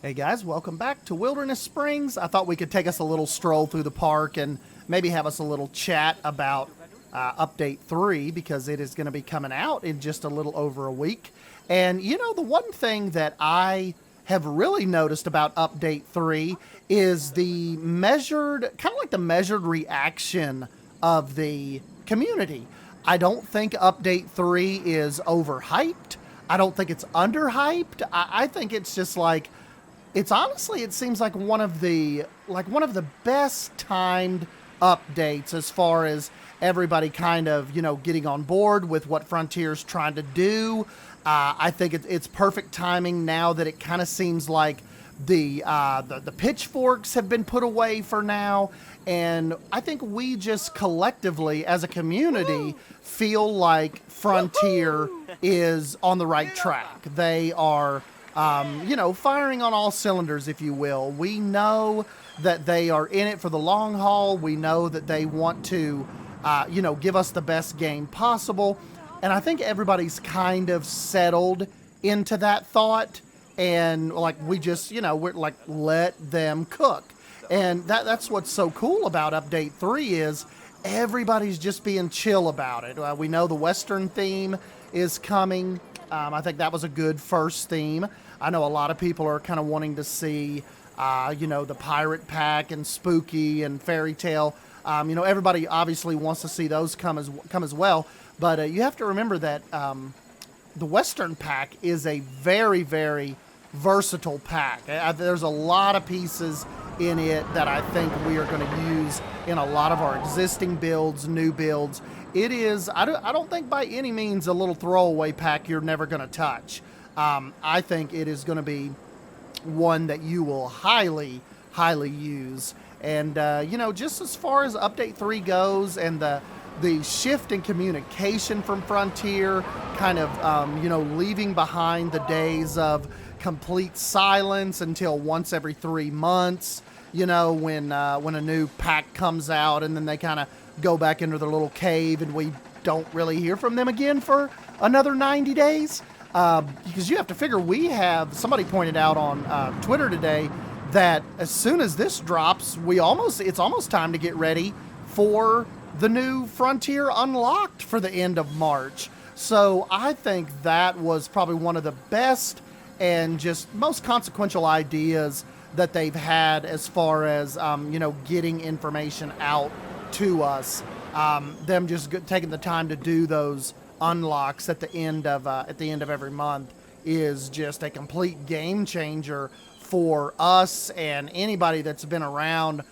Hey guys, welcome back to Wilderness Springs. I thought we could take us a little stroll through the park and maybe have us a little chat about Update 3 because it is going to be coming out in just a little over a week. And you know, the one thing that I have really noticed about Update 3 is the measured, kind of like the measured reaction of the community. I don't think Update 3 is overhyped. I don't think it's underhyped. I think it's just like it's honestly, it seems like one of the best timed updates as far as everybody kind of getting on board with what Frontier's trying to do. I think it's perfect timing now that it kind of seems like the pitchforks have been put away for now, and I think we just collectively as a community feel like Frontier is on the right track. They are firing on all cylinders, if you will. We know that they are in it for the long haul. We know that they want to, give us the best game possible. And I think everybody's kind of settled into that thought. And like, we just, we're like, let them cook. And that's what's so cool about Update 3 is everybody's just being chill about it. We know the Western theme is coming. I think that was a good first theme. I know a lot of people are kind of wanting to see, the Pirate Pack and Spooky and Fairy Tale. Everybody obviously wants to see those come as well. But you have to remember that the Western Pack is a very, very versatile pack. There's a lot of pieces in it that I think we are going to use in a lot of our existing builds, new builds. It is, I don't think by any means a little throwaway pack you're never going to touch. I think it is going to be one that you will highly, highly use. And, just as far as Update 3 goes and the shift in communication from Frontier, kind of, leaving behind the days of complete silence until once every 3 months, when a new pack comes out and then they kind of go back into their little cave and we don't really hear from them again for another 90 days. Because you have to figure somebody pointed out on Twitter today that as soon as this drops, it's almost time to get ready for the new Frontier Unlocked for the end of March. So I think that was probably one of the best and just most consequential ideas that they've had as far as, getting information out to us. Them just taking the time to do those unlocks at the end of every month is just a complete game changer for us, and anybody that's been around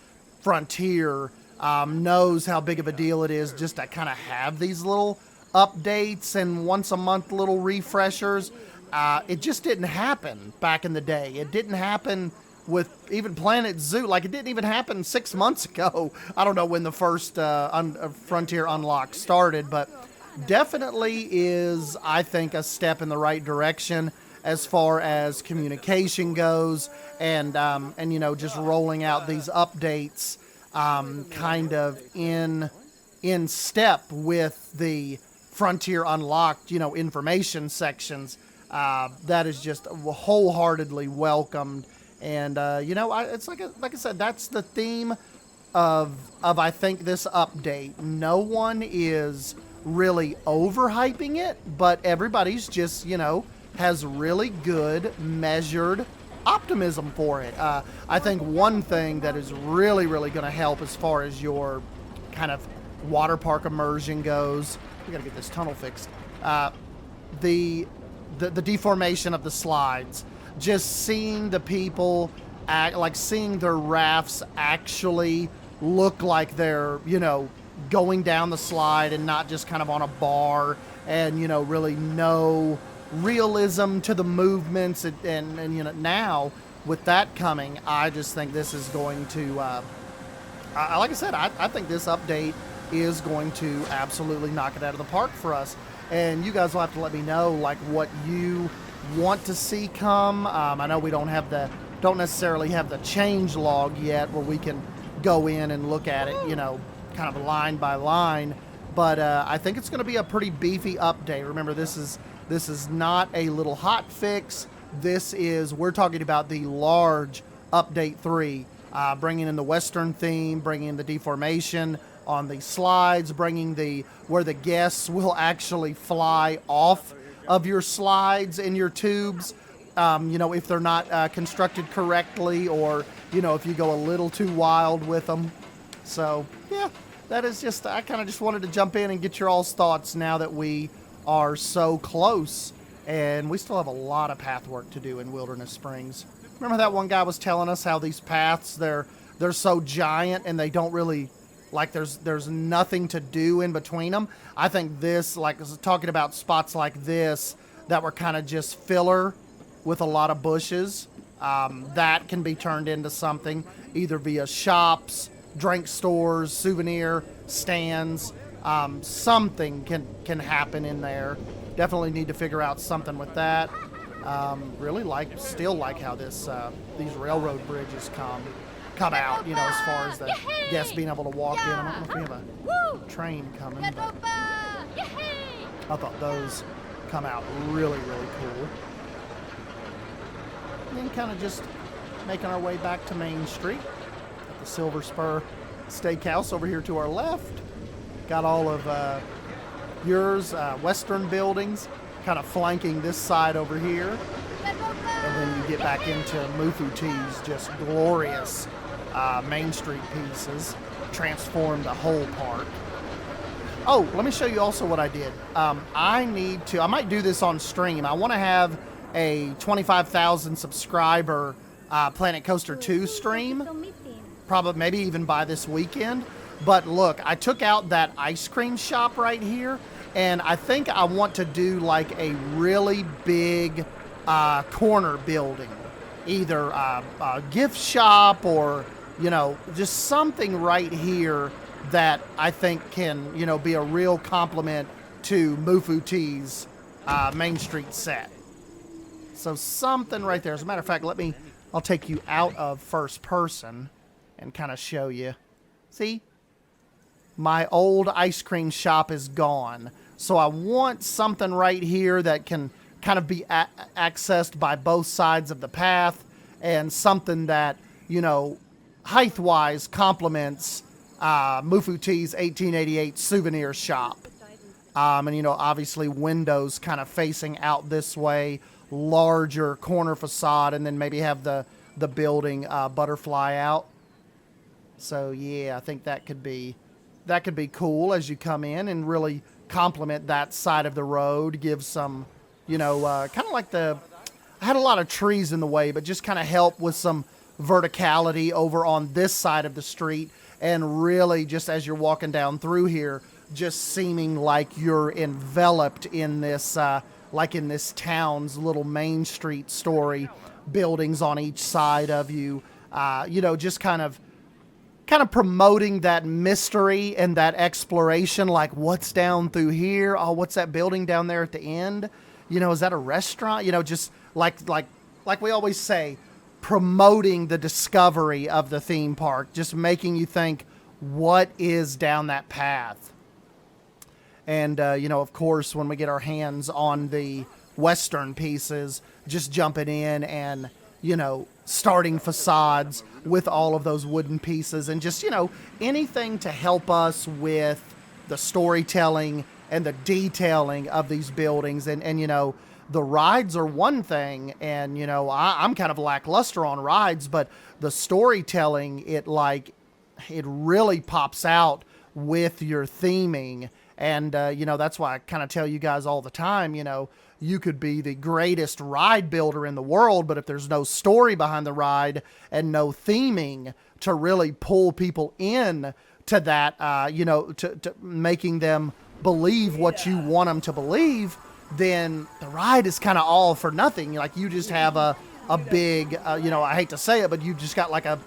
Frontier knows how big of a deal it is just to kind of have these little updates and once a month little refreshers. It just didn't happen back in the day. It didn't happen with even Planet Zoo. Like, it didn't even happen 6 months ago. I don't know when the first Frontier Unlock started, but definitely is, I think, a step in the right direction as far as communication goes, and just rolling out these updates kind of in step with the Frontier Unlocked, information sections. That is just wholeheartedly welcomed. And it's like I said, that's the theme of I think this update. No one is really overhyping it, but everybody's just has really good measured optimism for it. I think one thing that is really, really going to help as far as your kind of water park immersion goes, we got to get this tunnel fixed. The deformation of the slides, just seeing the people seeing their rafts actually look like they're going down the slide and not just kind of on a bar, and really no realism to the movements, and now with that coming, I just think this is going to like I said, I think this update is going to absolutely knock it out of the park for us. And you guys will have to let me know like what you want to see come. I know we don't necessarily have the change log yet where we can go in and look at it, kind of line by line. But I think it's going to be a pretty beefy update. Remember, this is not a little hot fix. We're talking about the large update 3, bringing in the Western theme, bringing in the deformation on the slides, where the guests will actually fly off of your slides and your tubes, if they're not constructed correctly, or, if you go a little too wild with them. So, yeah, that is just, I kind of just wanted to jump in and get your all's thoughts now that we are so close, and we still have a lot of path work to do in Wilderness Springs. Remember that one guy was telling us how these paths, they're so giant and they don't really, like, there's nothing to do in between them. I think this, like, talking about spots like this that were kind of just filler with a lot of bushes, that can be turned into something either via shops, drink stores, souvenir stands. Something can happen in there. Definitely need to figure out something with that. Still like how these railroad bridges come out, as far as the guests being able to walk in. I don't know if we have a train coming, but I thought those come out really, really cool. And then kind of just making our way back to Main Street at the Silver Spur Steakhouse over here to our left. Got all of yours Western buildings kind of flanking this side over here. And then you get back into Mufuti's just glorious Main Street pieces, transformed the whole park. Oh, let me show you also what I did. I might do this on stream. I want to have a 25,000 subscriber Planet Coaster 2 stream, probably maybe even by this weekend. But look, I took out that ice cream shop right here, and I think I want to do like a really big corner building, either a gift shop or, just something right here that I think can, be a real compliment to Mufuti's Main Street set. So something right there. As a matter of fact, I'll take you out of first person and kind of show you. See? My old ice cream shop is gone. So I want something right here that can kind of be accessed by both sides of the path, and something that, height-wise complements Mufuti's 1888 souvenir shop. And, obviously windows kind of facing out this way, larger corner facade, and then maybe have the building butterfly out. So, yeah, I think that could be cool as you come in and really complement that side of the road, give some, kind of like I had a lot of trees in the way, but just kind of help with some verticality over on this side of the street, and really just as you're walking down through here, just seeming like you're enveloped in this, like in this town's little Main Street story, buildings on each side of you, just kind of promoting that mystery and that exploration, like what's down through here? Oh, what's that building down there at the end? Is that a restaurant? Just like we always say, promoting the discovery of the theme park, just making you think, what is down that path? And, of course, when we get our hands on the Western pieces, just jumping in and, starting facades with all of those wooden pieces, and just, anything to help us with the storytelling and the detailing of these buildings. And the rides are one thing, and, I'm kind of lackluster on rides, but the storytelling, it really pops out with your theming. And, that's why I kind of tell you guys all the time, you could be the greatest ride builder in the world, but if there's no story behind the ride and no theming to really pull people in to that, to making them believe what you want them to believe, then the ride is kind of all for nothing. Like, you just have a big, I hate to say it, but you just got like a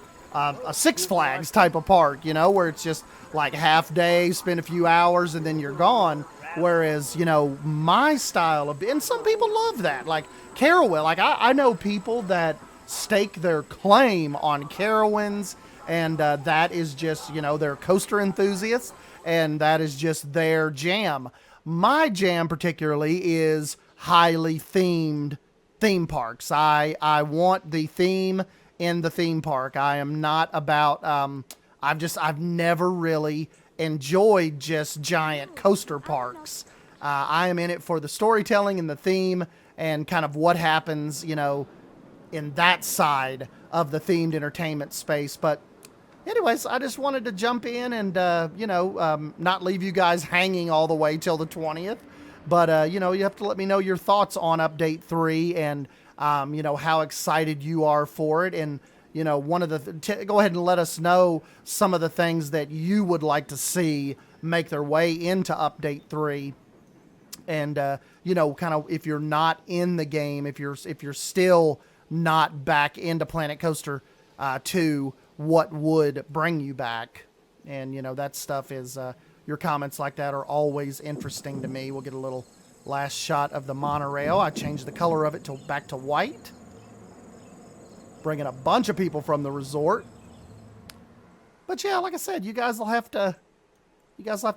Six Flags type of park, where it's just like half day, spend a few hours, and then you're gone. Whereas, my style and some people love that, like Carowell. Like, I know people that stake their claim on Carowinds, and that is just, they're coaster enthusiasts, and that is just their jam. My jam particularly is highly themed theme parks. I want the theme in the theme park. I am not about, I've never really enjoyed just giant coaster parks. I am in it for the storytelling and the theme and kind of what happens, you know, in that side of the themed entertainment space. But anyways, I just wanted to jump in and, you know, not leave you guys hanging all the way till the 20th. But, you know, you have to let me know your thoughts on Update 3 and, you know, how excited you are for it. And, you know, one of the, go ahead and let us know some of the things that you would like to see make their way into Update 3. And, you know, kind of if you're not in the game, if you're still not back into Planet Coaster 2, what would bring you back? And, you know, that stuff is, your comments like that are always interesting to me. We'll get a little last shot of the monorail. I changed the color of it back to white. Bringing a bunch of people from the resort. But yeah, like I said, you guys will have to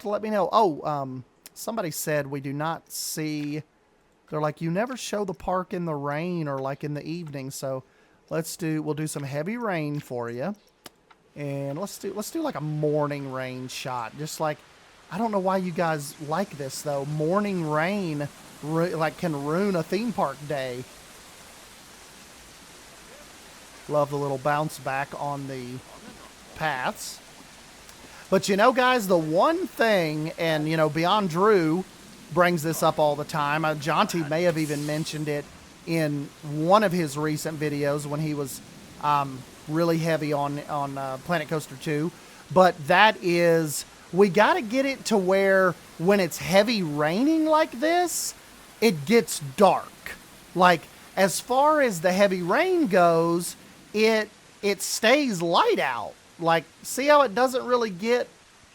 let me know. Oh, somebody said we do not see, they're like, you never show the park in the rain or like in the evening. So we'll do some heavy rain for you. And let's do like a morning rain shot. Just like, I don't know why you guys like this though. Morning rain like can ruin a theme park day. Love the little bounce back on the paths. But you know, guys, the one thing, and you know, Beyond Drew brings this up all the time. Jonty may have even mentioned it in one of his recent videos when he was really heavy on Planet Coaster 2. But that is, we got to get it to where when it's heavy raining like this, it gets dark. Like, as far as the heavy rain goes, it stays light out. Like, see how it doesn't really get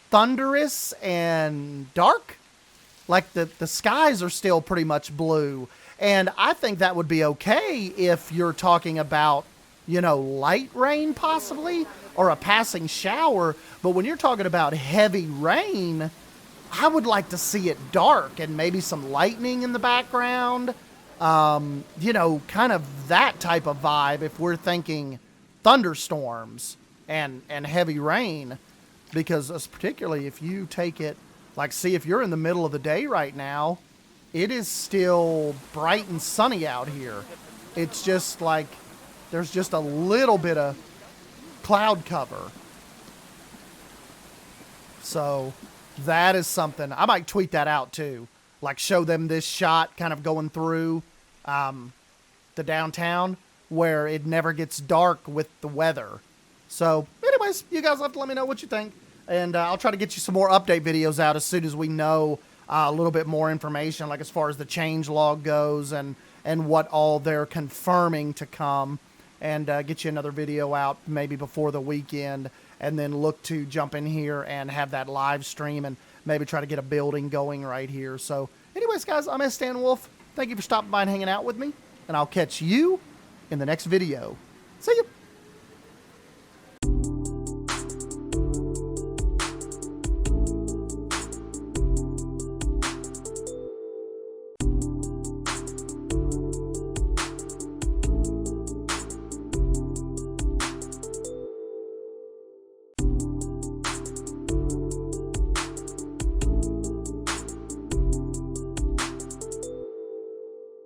thunderous and dark? Like, the skies are still pretty much blue. And I think that would be okay if you're talking about, you know, light rain possibly, or a passing shower. But when you're talking about heavy rain, I would like to see it dark and maybe some lightning in the background. You know, kind of that type of vibe if we're thinking thunderstorms and heavy rain. Because particularly if you take it, like, see, if you're in the middle of the day right now, it is still bright and sunny out here. It's just like there's just a little bit of cloud cover. So that is something. I might tweet that out too. Like, show them this shot kind of going through the downtown where it never gets dark with the weather. So anyways, you guys have to let me know what you think. And I'll try to get you some more update videos out as soon as we know a little bit more information, like as far as the change log goes and what all they're confirming to come. And get you another video out maybe before the weekend, and then look to jump in here and have that live stream and maybe try to get a building going right here. So anyways, guys, I'm Stan Wolf. Thank you for stopping by and hanging out with me, and I'll catch you in the next video. See you.